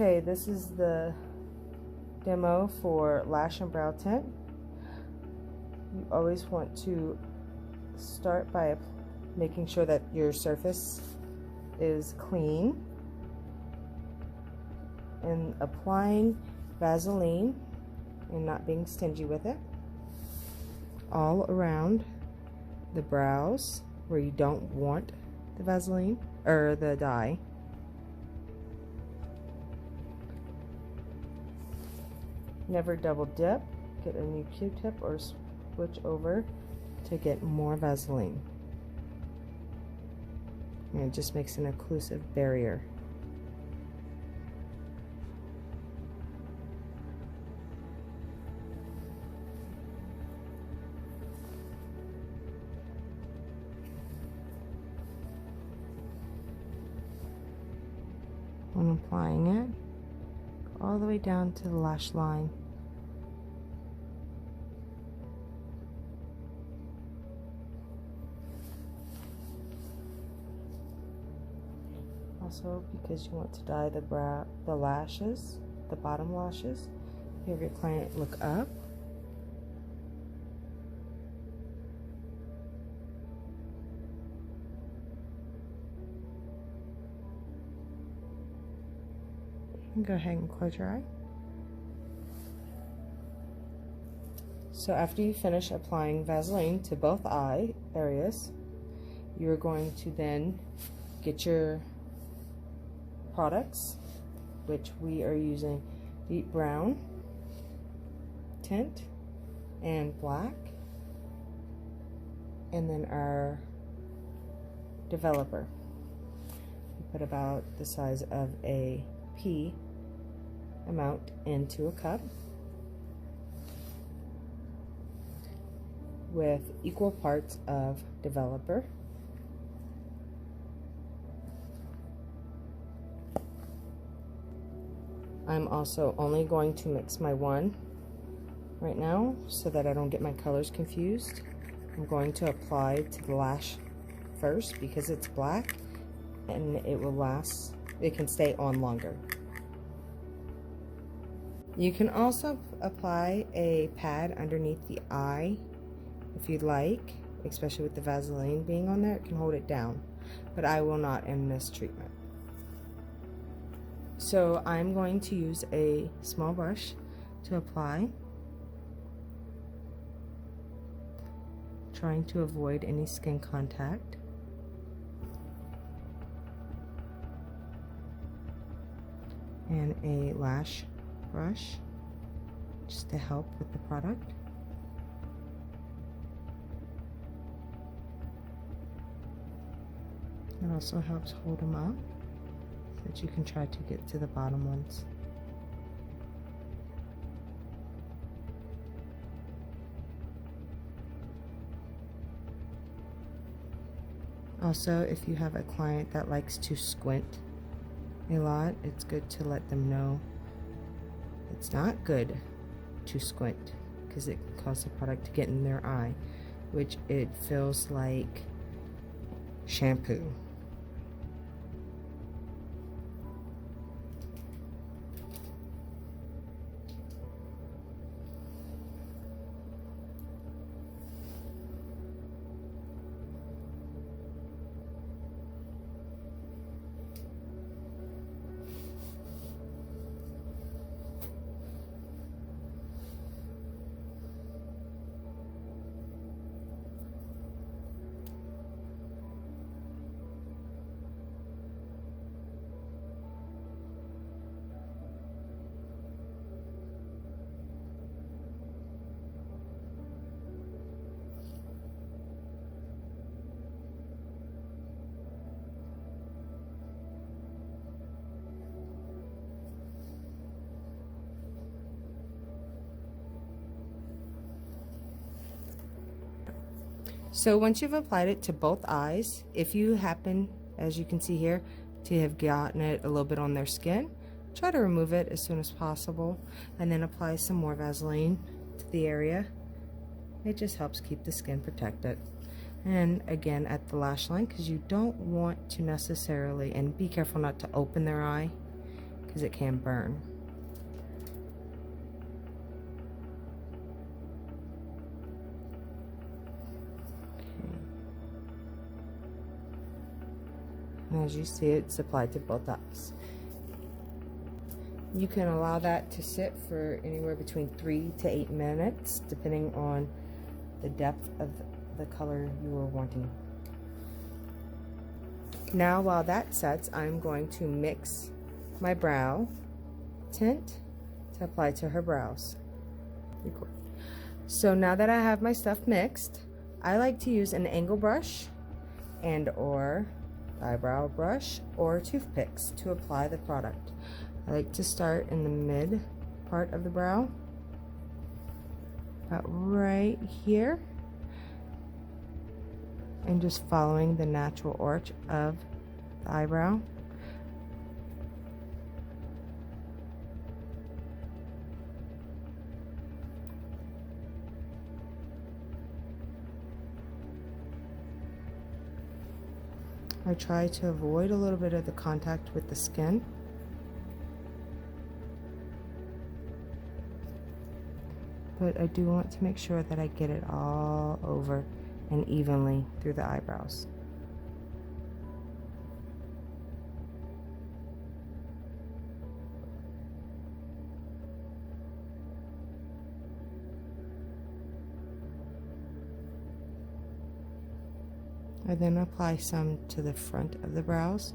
Okay, this is the demo for Lash and Brow Tint. You always want to start by making sure that your surface is clean and applying Vaseline and not being stingy with it all around the brows where you don't want the Vaseline or the dye. Never double dip. Get a new Q-tip or switch over to get more Vaseline. And it just makes an occlusive barrier. When applying it, go all the way down to the lash line. Also, because you want to dye the lashes, the bottom lashes, have your client look up. And go ahead and close your eye. So after you finish applying Vaseline to both eye areas, you're going to then get your products, which we are using deep brown tint and black, and then our developer. We put about the size of a pea amount into a cup with equal parts of developer. I'm also only going to mix my one right now so that I don't get my colors confused. I'm going to apply to the lash first because it's black and it will last, it can stay on longer. You can also apply a pad underneath the eye if you'd like, especially with the Vaseline being on there, it can hold it down, but I will not in this treatment. So I'm going to use a small brush to apply, trying to avoid any skin contact. And a lash brush just to help with the product. It also helps hold them up so that you can try to get to the bottom ones. Also, if you have a client that likes to squint a lot, it's good to let them know it's not good to squint because it can cause the product to get in their eye, which it feels like shampoo. So once you've applied it to both eyes, if you happen, as you can see here, to have gotten it a little bit on their skin, try to remove it as soon as possible and then apply some more Vaseline to the area. It just helps keep the skin protected. And again at the lash line, because you don't want to necessarily, and be careful not to open their eye, because it can burn. And as you see, it's applied to both eyes. You can allow that to sit for anywhere between 3 to 8 minutes, depending on the depth of the color you are wanting. Now, while that sets, I'm going to mix my brow tint to apply to her brows. So now that I have my stuff mixed, I like to use an angle brush and or eyebrow brush or toothpicks to apply the product. I like to start in the mid part of the brow, about right here, and just following the natural arch of the eyebrow. I try to avoid a little bit of the contact with the skin. But I do want to make sure that I get it all over and evenly through the eyebrows. I then apply some to the front of the brows.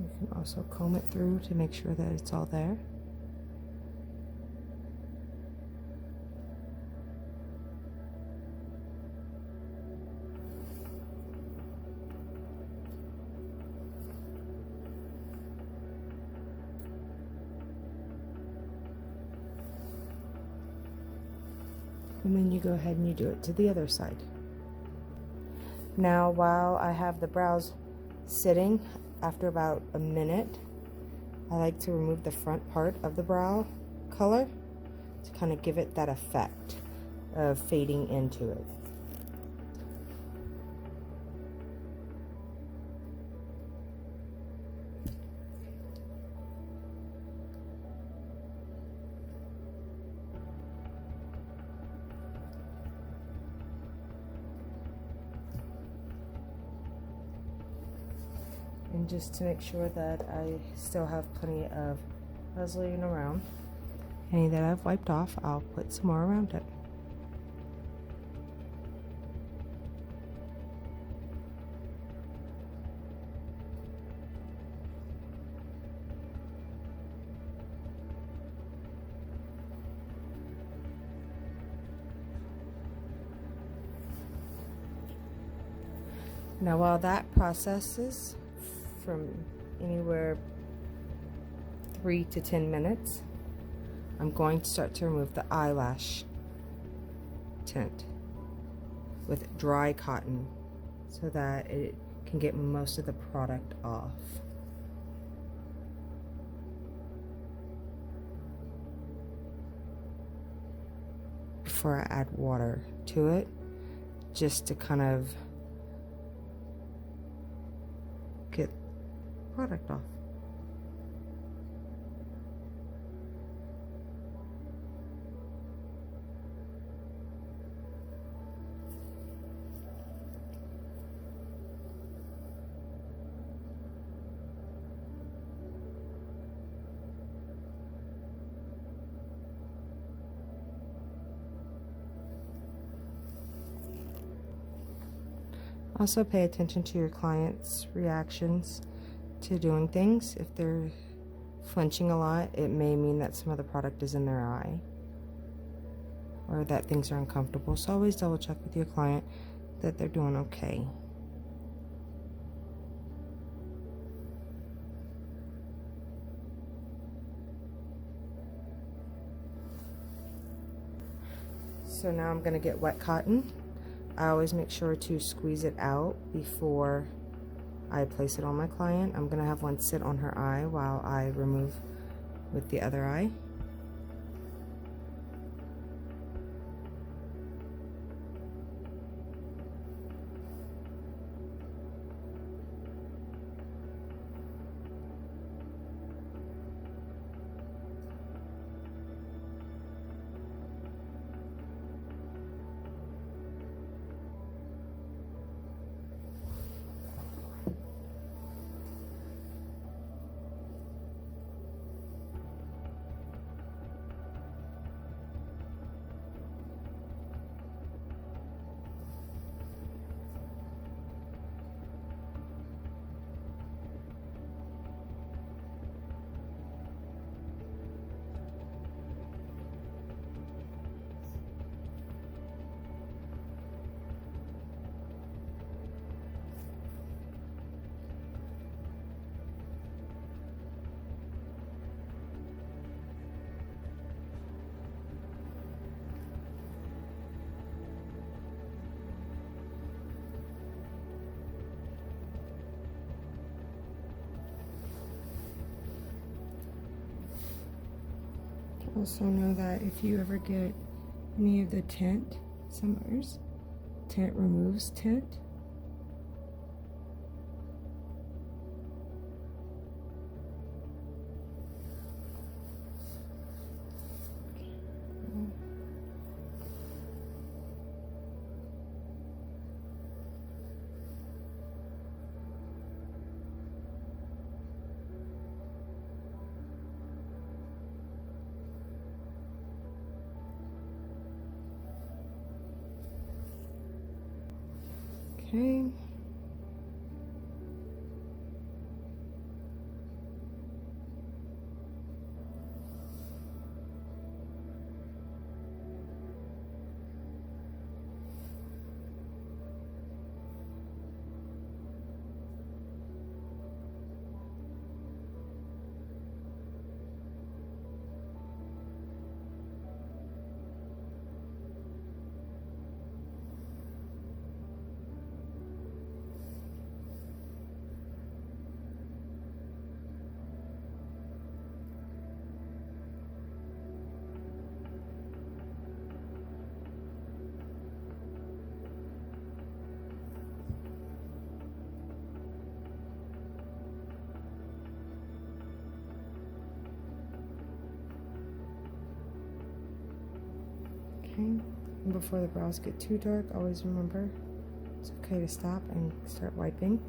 You can also comb it through to make sure that it's all there. And then you go ahead and you do it to the other side. Now, while I have the brows sitting, after about a minute, I like to remove the front part of the brow color to kind of give it that effect of fading into it. And just to make sure that I still have plenty of Vaseline around, any that I've wiped off, I'll put some more around it. Now, while that processes from anywhere 3 to 10 minutes, I'm going to start to remove the eyelash tint with dry cotton so that it can get most of the product off. Before I add water to it, just to kind of get product off. Also pay attention to your clients' reactions to doing things. If they're flinching a lot, it may mean that some of the product is in their eye or that things are uncomfortable. So always double check with your client that they're doing okay. So now I'm going to get wet cotton. I always make sure to squeeze it out before I place it on my client. I'm going to have one sit on her eye while I remove with the other eye. Also know that if you ever get any of the tint, Tint removes tint. Okay. And before the brows get too dark, always remember it's okay to stop and start wiping.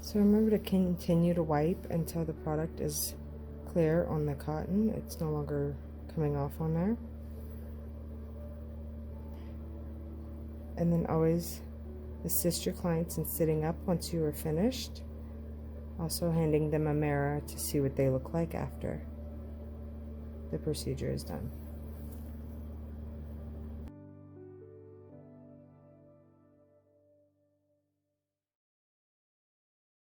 So remember to continue to wipe until the product is clear on the cotton. It's no longer coming off on there. And then always Assist your clients in sitting up once you are finished. Also handing them a mirror to see what they look like after the procedure is done.